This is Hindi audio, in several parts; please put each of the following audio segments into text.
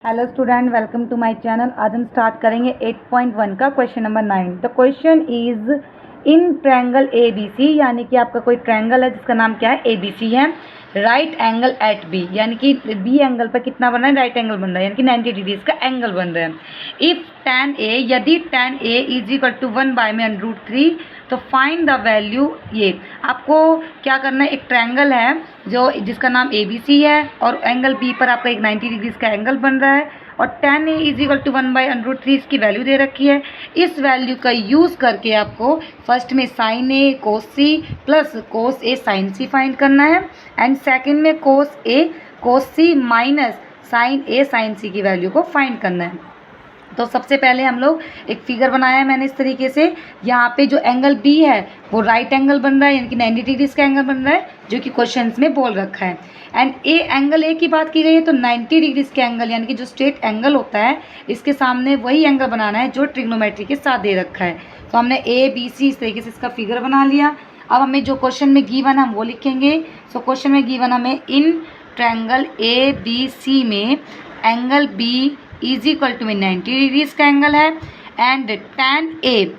Hello student, welcome to my channel. आज हम स्टार्ट करेंगे 8.1 का question number 9। The question is in triangle A B C, यानी कि आपका कोई ट्रायंगल है जिसका नाम क्या है, ए बी सी है। राइट एंगल एट बी, यानी कि बी एंगल पर कितना बन रहा है, राइट एंगल बन रहा है, यानी कि 90 डिग्रीज का एंगल बन रहा है। इफ tan ए, यदि tan A is equal to 1/√3, तो फाइंड द वैल्यू। ये आपको क्या करना है, एक ट्रायंगल है जो जिसका नाम ए बी सी है और एंगल बी पर आपका एक 90 डिग्रीज का एंगल बन रहा है और tan A is equal to 1/√3 इसकी वैल्यू दे रखी है। इस वैल्यू का यूज़ करके आपको फर्स्ट में sin ए cos सी प्लस cos ए sin सी फाइंड करना है एंड सेकंड में cos ए cos सी माइनस sin ए sin सी की वैल्यू को फाइंड करना है। तो सबसे पहले हम लोग एक फिगर बनाया है मैंने इस तरीके से। यहाँ पे जो एंगल बी है वो राइट एंगल बन रहा है, यानी कि 90 डिग्रीज का एंगल बन रहा है जो कि क्वेश्चंस में बोल रखा है। एंड ए एंगल ए की बात की गई है तो 90 डिग्रीज के एंगल, यानी कि जो स्ट्रेट एंगल होता है इसके सामने वही एंगल बनाना है जो ट्रिग्नोमेट्री के साथ दे रखा है। तो हमने ए बी सी इस तरीके से इसका फिगर बना लिया। अब हमें जो क्वेश्चन में गिवन हम वो लिखेंगे। सो क्वेश्चन में गिवन हमें इन ट्रायंगल ए बी सी में angle B is equal to में 90 डिग्रीज का एंगल है एंड tan ए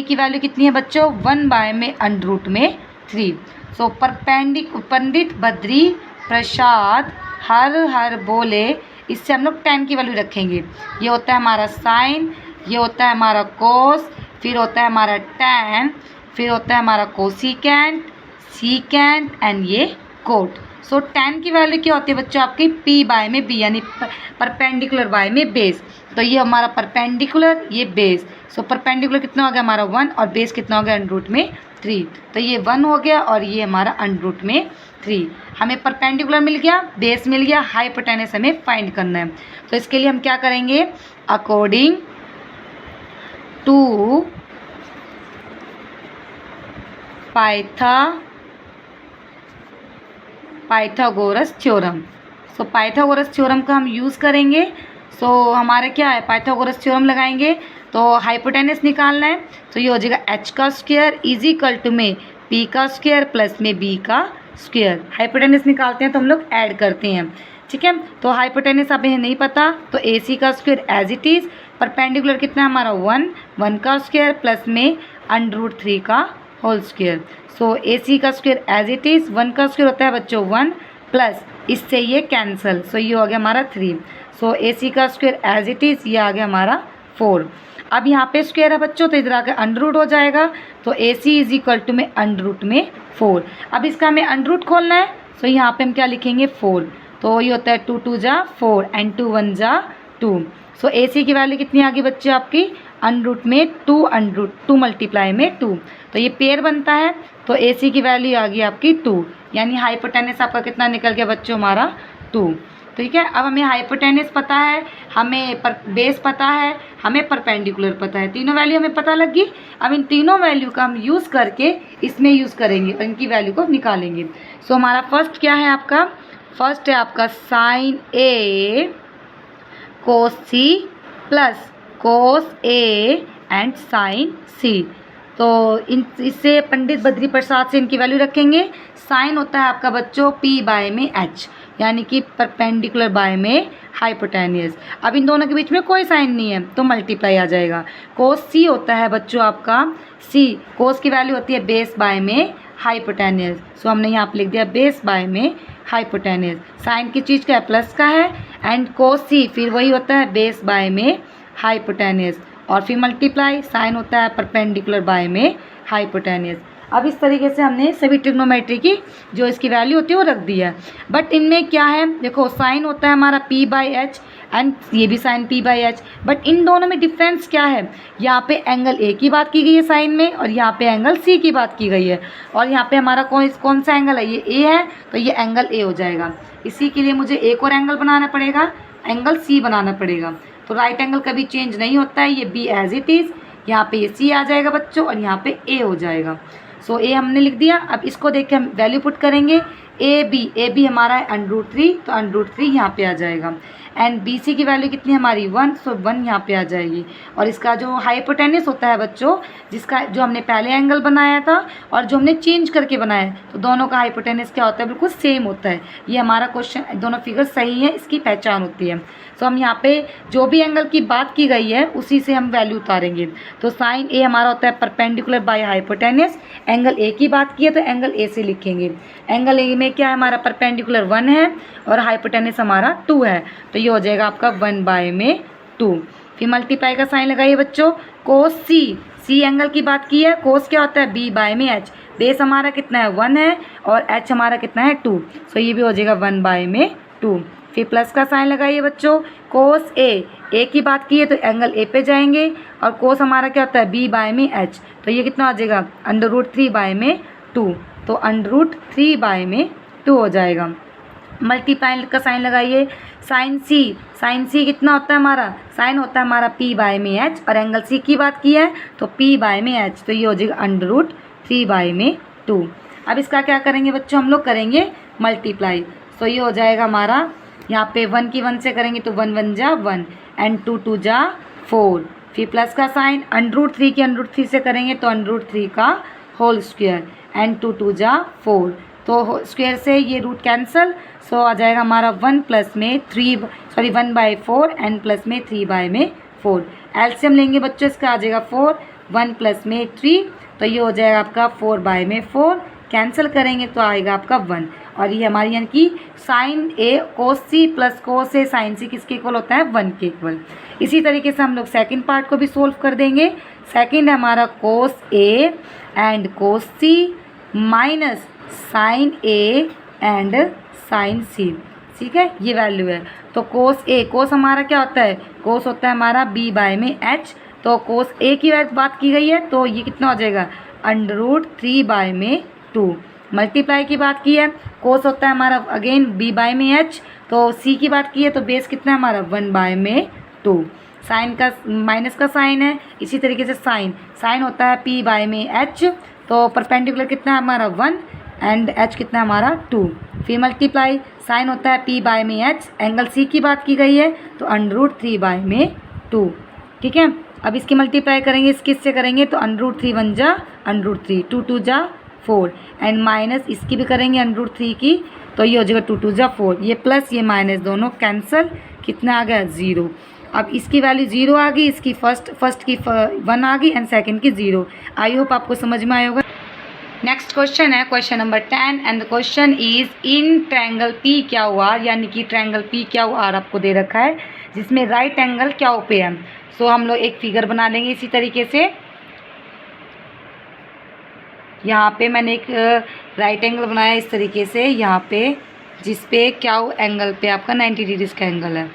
की वैल्यू कितनी है बच्चों, 1/√3। सो पंडित बद्री प्रसाद हर बोले, इससे हम लोग tan की वैल्यू रखेंगे। ये होता है हमारा साइन, ये होता है हमारा कोस, फिर होता है हमारा tan, फिर होता है हमारा कोसिकेंट, सीकेंट एंड ये कोट। सो tan की वैल्यू क्या होती है बच्चों आपकी, p में b, यानी परपेंडिकुलर बाय में बेस। तो ये हमारा परपेंडिकुलर, ये बेस। सो परपेंडिकुलर कितना हो गया हमारा 1 और बेस कितना हो गया √3। तो ये 1 हो गया और ये हमारा √3। हमें परपेंडिकुलर मिल गया, बेस मिल गया, हाइपोटेनस हमें फाइंड करना है। तो इसके लिए हम क्या करेंगे, according to Pythagoras theorem. So Pythagoras theorem का हम यूज़ करेंगे। सो हमारे क्या है, पाइथागोरस थ्योरम लगाएंगे तो हाइपोटेनस निकालना है। तो ये हो जाएगा h का स्क्वायर इज इक्वल टू में p का स्क्वायर प्लस में b का स्क्वायर। हाइपोटेनस निकालते हैं तो हम लोग ऐड करते हैं, ठीक है। तो हाइपोटेनस हमें नहीं पता तो ac का square as it is, perpendicular कितना है हमारा 1 का स्क्वायर प्लस में √3 का होल स्क्वायर। सो AC का स्क्वायर एज इट इज़, 1 का स्क्वायर होता है बच्चों 1 प्लस इससे ये कैंसिल, सो ये हो गया हमारा 3। सो AC का स्क्वायर एज इट इज़, ये आ गया हमारा 4। अब यहाँ पे स्क्वायर है बच्चों तो इधर आकर अंडर हो जाएगा। तो AC इज इक्वल टू में √4। अब इसका हमें अंडर खोलना है। सो यहाँ पे हम क्या लिखेंगे 4। तो ये होता है 2 2 जा 4 एंड 2 1 जा 2। सो AC की वैल्यू कितनी आ गई बच्चे आपकी, √2 मल्टीप्लाई में 2। तो ये पेयर बनता है तो AC की वैल्यू आ गई आपकी 2, यानी हाइपोटेनस आपका कितना निकल गया बच्चों हमारा 2। ठीक है। अब हमें हाइपोटेनस पता है, हमें बेस पता है, हमें परपेंडिकुलर पता है, तीनों वैल्यू हमें पता लग गई। अब इन तीनों वैल्यू का हम यूज़ करके इसमें यूज़ करेंगे और इनकी वैल्यू को निकालेंगे। सो हमारा फर्स्ट क्या है आपका, फर्स्ट है आपका sine A cos C plus cos A and sine C. तो इससे पंडित बद्री प्रसाद से इनकी वैल्यू रखेंगे। साइन होता है आपका बच्चों p में h, यानी कि परपेंडिकुलर बाय में हाइपोटेनियस। अब इन दोनों के बीच में कोई साइन नहीं है तो मल्टीप्लाई आ जाएगा। कोस सी होता है बच्चों आपका c, कोस की वैल्यू होती है बेस बाय में हाइपोटेनियस। सो हमने यहाँ पे लिख दिया बेस बाय में हाइपोटेनियस। साइन की चीज़ का है, प्लस का है, एंड कोस सी फिर वही होता है बेस बाय में हाइपोटेनियस और फिर मल्टीप्लाई, साइन होता है परपेंडिकुलर बाय में हाइपोटेनियस। अब इस तरीके से हमने सभी ट्रिग्नोमेट्री की जो इसकी वैल्यू होती है वो रख दिया है। बट इनमें क्या है, देखो साइन होता है हमारा p/h एंड ये भी साइन p/h, बट इन दोनों में डिफरेंस क्या है, यहाँ पे एंगल a की बात की गई है साइन में और यहाँ पे एंगल c की बात की गई है। और यहाँ पे हमारा कौन सा एंगल है, ये a है तो ये एंगल a हो जाएगा। इसी के लिए मुझे एक और एंगल बनाना पड़ेगा, एंगल c बनाना पड़ेगा। तो राइट एंगल कभी चेंज नहीं होता है, ये b एज इट इज़, यहाँ पे ये c आ जाएगा बच्चों और यहाँ पे a हो जाएगा। सो a हमने लिख दिया। अब इसको देख के हम वैल्यू पुट करेंगे। ए बी हमारा है √3 तो √3 यहाँ पे आ जाएगा। एंड BC की वैल्यू कितनी है हमारी 1, सो 1 यहाँ पे आ जाएगी। और इसका जो हाइपोटेनस होता है बच्चों, जिसका जो हमने पहले एंगल बनाया था और जो हमने चेंज करके बनाया है, तो दोनों का हाइपोटेनस क्या होता है, बिल्कुल सेम होता है। ये हमारा क्वेश्चन, दोनों फिगर सही है, इसकी पहचान होती है। तो हम यहाँ पे जो भी एंगल की बात की गई है उसी से हम वैल्यू उतारेंगे। तो साइन A हमारा होता है perpendicular by hypotenuse. Angle A की बात की है तो एंगल A से लिखेंगे। एंगल A में क्या है हमारा, परपेंडिकुलर 1 है और हाइपोटेनस हमारा 2 है, तो ये हो जाएगा आपका 1/2। फिर मल्टीप्लाई का साइन लगाइए बच्चों। कोस C एंगल की बात की है। कोस क्या होता है, B/H। बेस हमारा कितना है 1 है और H हमारा कितना है 2, सो ये भी हो जाएगा 1/2। फिर प्लस का साइन लगाइए बच्चों। कोस A की बात की है तो एंगल A पे जाएंगे और कोस हमारा क्या होता है B/H, तो ये कितना आ जाएगा √3/2, तो √3/2 हो जाएगा। मल्टीप्लाई का साइन लगाइए। साइन C कितना होता है हमारा, साइन होता है हमारा P/H और एंगल C की बात की है तो P/H, तो ये हो जाएगा √3/2। अब इसका क्या करेंगे बच्चों, हम लोग करेंगे मल्टीप्लाई। तो ये हो जाएगा हमारा, यहाँ पे 1 की 1 से करेंगे तो 1 1 जा 1 एंड 2 2 जा 4। फिर प्लस का साइन √3 की √3 से करेंगे तो √3 का होल स्क्वायर एंड 2 2 जा 4, तो स्क्वायर से ये रूट कैंसिल, सो आ जाएगा हमारा 1 प्लस में 1/4 एंड प्लस में 3/4। एलसीएम लेंगे बच्चों, इसका आ जाएगा 4, 1 प्लस में 3, तो ये हो जाएगा आपका 4/4। कैंसिल करेंगे तो आएगा आपका 1, और ये हमारी यानी कि sine A cos C plus cos A sine C किसके इक्वल होता है, 1 के इक्वल। इसी तरीके से हम लोग सेकंड पार्ट को भी सोल्व कर देंगे। सेकंड है हमारा cos A and cos C minus sine A and sine C, ठीक है, ये वैल्यू है। तो कोस A, कोस हमारा क्या होता है, कोस होता है हमारा B/H, तो कोस A की बात की गई है तो ये कितना हो जाएगा √3/2। मल्टीप्लाई की बात की है, कोस होता है हमारा अगेन B/H, तो C की बात की है तो बेस कितना है हमारा 1/2। साइन का माइनस का साइन है, इसी तरीके से साइन होता है P/H, तो परपेंडिकुलर कितना है हमारा 1 एंड H कितना है हमारा 2। फिर मल्टीप्लाई, साइन होता है P/H, एंगल C की बात की गई है तो √3/2, ठीक है। अब इसकी मल्टीप्लाई करेंगे, इससे करेंगे तो √3 1 जा √3, 2 2 जा 4 एंड माइनस इसकी भी करेंगे √3 की, तो ये हो जाएगा 2 2 जा 4, ये प्लस ये माइनस दोनों कैंसिल, कितना आ गया 0। अब इसकी वैल्यू 0 आ गई, इसकी फर्स्ट की 1 आ गई एंड सेकंड की 0। आई होप आपको समझ में आया होगा। नेक्स्ट क्वेश्चन है question number 10 and the question is in triangle PQR, यानी कि ट्रायंगल PQR आपको दे रखा है जिसमें राइट एंगल क्या पे है। सो हम लोग एक फिगर बना लेंगे इसी तरीके से। यहाँ पे मैंने एक राइट एंगल बनाया इस तरीके से, यहाँ पे जिस पे क्यू एंगल पे आपका 90 डिग्रीज का एंगल है,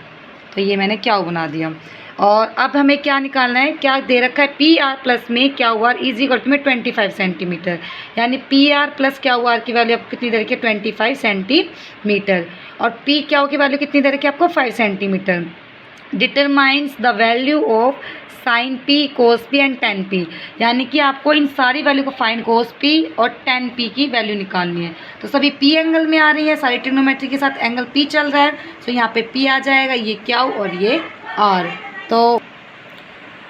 तो ये मैंने क्यू बना दिया। और अब हमें क्या निकालना है, क्या दे रखा है PR प्लस में QR इज इक्वल टू में 25 सेंटीमीटर, यानी PR प्लस QR की वैल्यू आपको कितनी दे रखी है 25 सेंटीमीटर और PQ की वैल्यू कितनी दे रखी है आपको 5 centimetre. Determines the value of sine P cos P and ten P, यानी कि आपको इन सारी वैल्यू को फाइन कोस P और टेन P की वैल्यू निकालनी है। तो सभी P एंगल में आ रही है, सारी ट्रिग्नोमेट्री के साथ एंगल P चल रहा है, तो यहाँ पे P आ जाएगा, ये Q और ये R। तो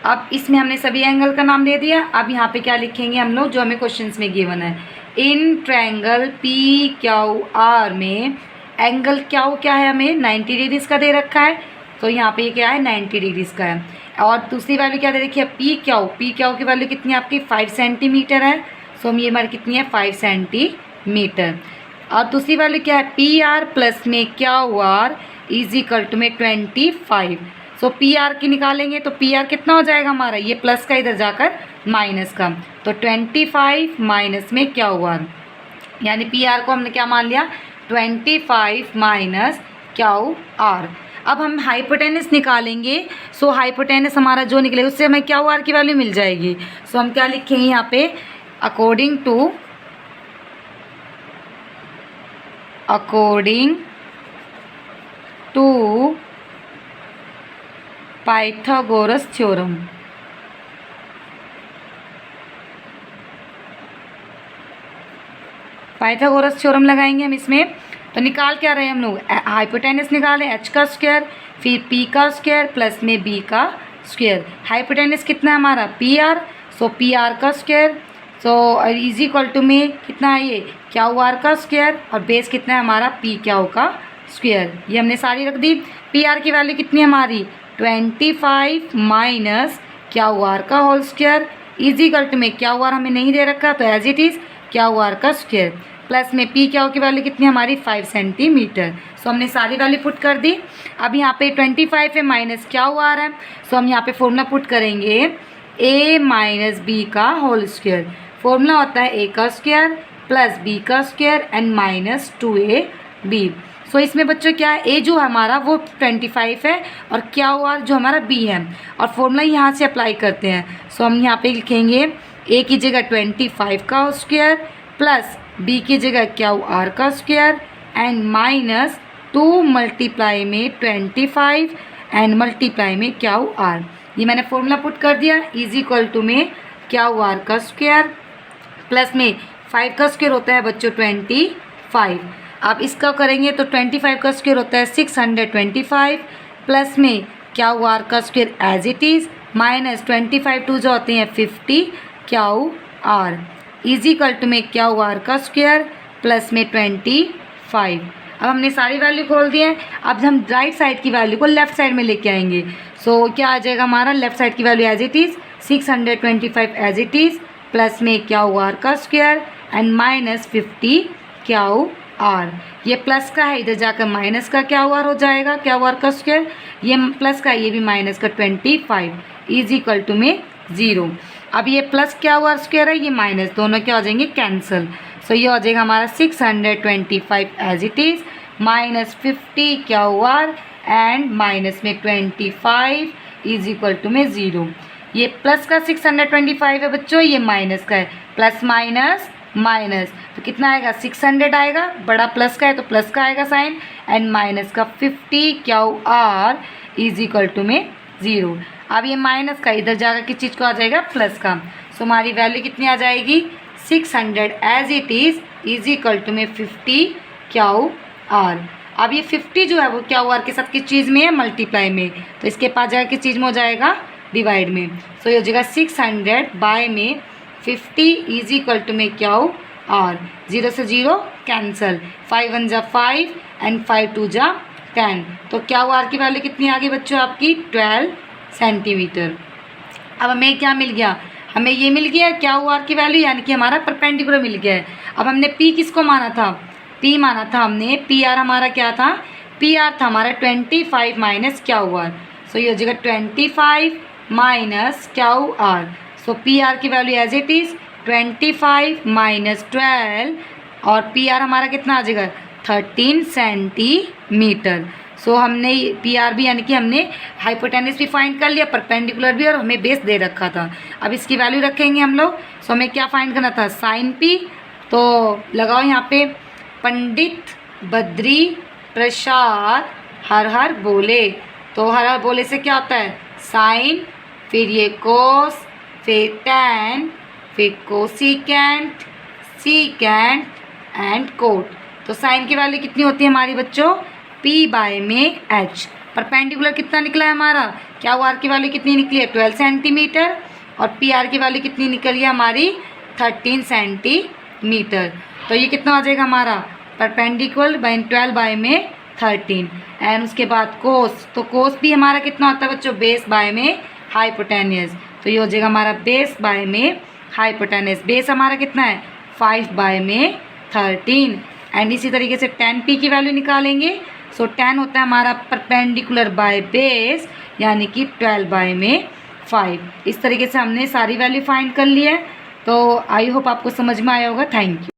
अब इसमें हमने सभी एंगल का नाम दे दिया। अब यहाँ पे क्या लिखेंगे हम लोग, जो हमें क्वेश्चंस में गिवन है, इन ट्रायंगल PQR में एंगल क्या है, हमें 90 डिग्रीज का दे रखा है, तो यहाँ पे ये क्या है 90 डिग्रीज का है। और दूसरी वैल्यू क्या दे रखी है PQ की वैल्यू कितनी है आपकी 5 सेंटीमीटर है, सो हम ये हमारी कितनी है 5 सेंटीमीटर। और दूसरी वैल्यू क्या है PR प्लस में QR इज इक्वल टू में 25, सो PR की निकालेंगे तो PR कितना हो जाएगा हमारा, ये प्लस का इधर जाकर माइनस का, तो 25 माइनस में QR, यानी PR को हमने क्या मान लिया 25 माइनस QR। अब हम हाइपोटेनस निकालेंगे, सो हाइपोटेनस हमारा जो निकलेगा उससे हमें QR की वैल्यू मिल जाएगी। सो हम क्या लिखेंगे यहाँ पे, according to Pythagoras theorem, Pythagoras theorem लगाएंगे हम इसमें। तो निकाल क्या रहे हैं हम लोग, हाइपोटेनस निकाले h का स्क्वायर, फिर p का स्क्वायर प्लस में b का स्क्वायर। हाइपोटेनस कितना है हमारा P R, so P R का square, so is equal to में कितना है ये क्यू आर का स्क्वायर, और बेस कितना है हमारा पी क्यू का स्क्वायर। ये हमने सारी रख दी। पी आर की वैल्यू कितनी है हमारी 25 माइनस क्यू आर का whole square is equal to में क्यू आर हमें नहीं दे रखा तो as it is Q R का स्क्वायर, प्लस में पी क्यू की वैल्यू कितनी हमारी 5 सेंटीमीटर। सो हमने सारी वैल्यू पुट कर दी। अब यहाँ पे 25 है माइनस क्यू आर है, सो हम यहाँ पे फॉर्मूला पुट करेंगे a माइनस बी का होल स्क्वायर। फॉर्मूला होता है a का स्क्वायर प्लस b का स्क्वायर एंड माइनस 2ab। सो इसमें बच्चों क्या है, a जो हमारा वो 25 है और क्यू आर जो हमारा b है, और फॉर्मूला यहाँ से अप्लाई करते हैं। सो हम यहाँ पे लिखेंगे a की जगह 25 का स्क्वायर प्लस b की जगह क्यू आर का स्क्वायर एंड माइनस 2 मल्टीप्लाई में 25 एंड मल्टीप्लाई में क्यू आर। ये मैंने फॉर्मूला पुट कर दिया इज इक्वल टू में क्यू आर का स्क्वायर प्लस में 5 का स्क्वायर होता है बच्चों 25। आप इसका करेंगे तो 25 का स्क्वायर होता है 625 प्लस में क्यू आर का square as it is minus 25 two जो होते हैं 50 Q R is equal to में क्यू आर का स्क्वायर प्लस में 25। अब हमने सारी वैल्यू खोल दी है। अब हम राइट साइड की वैल्यू को लेफ्ट साइड में लेके आएंगे। सो क्या आ जाएगा हमारा लेफ्ट साइड की value as it is 625 as it is plus में क्यू आर का square and minus 50 Q R. ये प्लस का है, इधर जाकर माइनस का क्यू आर हो जाएगा, क्यू आर का स्क्वायर। ये प्लस का है, ये भी माइनस का 25 इज इक्वल टू में 0। अब ये प्लस क्यू आर स्क्वायर है, ये माइनस, दोनों क्या हो जाएंगे कैंसिल। सो ये हो जाएगा हमारा 625 as it is minus 50 Q R and minus में 25 इज इक्वल टू में 0। ये प्लस का 625 है बच्चों, ये माइनस का है, प्लस माइनस माइनस तो कितना आएगा 600 आएगा, बड़ा प्लस का है तो प्लस का आएगा साइन, एंड माइनस का 50 Q R is equal to में 0। अब ये माइनस का इधर जाकर किस चीज़ को आ जाएगा प्लस का। सो हमारी वैल्यू कितनी आ जाएगी 600 as it is equal to में 50 क्यू आर। अब ये 50 जो है वो क्यू आर के साथ किस चीज़ में है मल्टीप्लाई में, तो इसके पास जाकर किस चीज़ में हो जाएगा डिवाइड में। सो ये हो जाएगा 600 बाय में 50 इज इक्वल टू में क्यू आर। 0 से 0 कैंसल, 5 1 जा 5 एंड 5 2 जा 10। तो क्यू आर की वैल्यू कितनी आ गई बच्चों आपकी 12 सेंटीमीटर। अब हमें क्या मिल गया, हमें ये मिल गया क्यू आर की वैल्यू, यानी कि हमारा परपेंडिकुलर मिल गया है। अब हमने पी किसको माना था, पी माना था हमने, पी आर हमारा क्या था, पी आर था हमारा 25 माइनस क्यू आर। सो ये हो जाएगा 25 minus Q R. So P R की value as it is 25 minus 12 और पी आर हमारा कितना आ जाएगा 13 सेंटीमीटर। सो हमने पी आर भी यानी कि हमने हाइपोटेनस भी फाइंड कर लिया, परपेंडिकुलर भी, और हमें बेस दे रखा था। अब इसकी वैल्यू रखेंगे हम लोग। सो हमें क्या फाइंड करना था साइन पी, तो लगाओ यहाँ पे पंडित बद्री प्रसाद हर हर बोले। तो हर हर बोले से क्या होता है साइन, फिर ये कोस, फिर टैन, फिर कोसिकेंट, सीकेंट एंड कोट। तो साइन की वैल्यू कितनी होती है हमारी बच्चों p बाय में h। परपेंडिकुलर कितना निकला है हमारा, क्या आर की वैल्यू कितनी निकली है 12 सेंटीमीटर, और पी आर की वैल्यू कितनी निकली है हमारी 13 सेंटीमीटर। तो ये कितना आ जाएगा हमारा परपेंडिकुलर बाय 12 बाय में 13। एंड उसके बाद कोस, तो कोस भी हमारा कितना होता है बच्चों बेस बाय में हाइपोटेनियस। तो ये हो जाएगा हमारा बेस बाय में हाइपोटेनियस। बेस हमारा कितना है 5 बाय में 13। एंड इसी तरीके से 10p की वैल्यू निकालेंगे। सो 10 होता है हमारा परपेंडिकुलर बाय बेस, यानी कि 12 बाय में 5। इस तरीके से हमने सारी वैल्यू फाइंड कर ली है। तो आई होप आपको समझ में आया होगा। Thank you.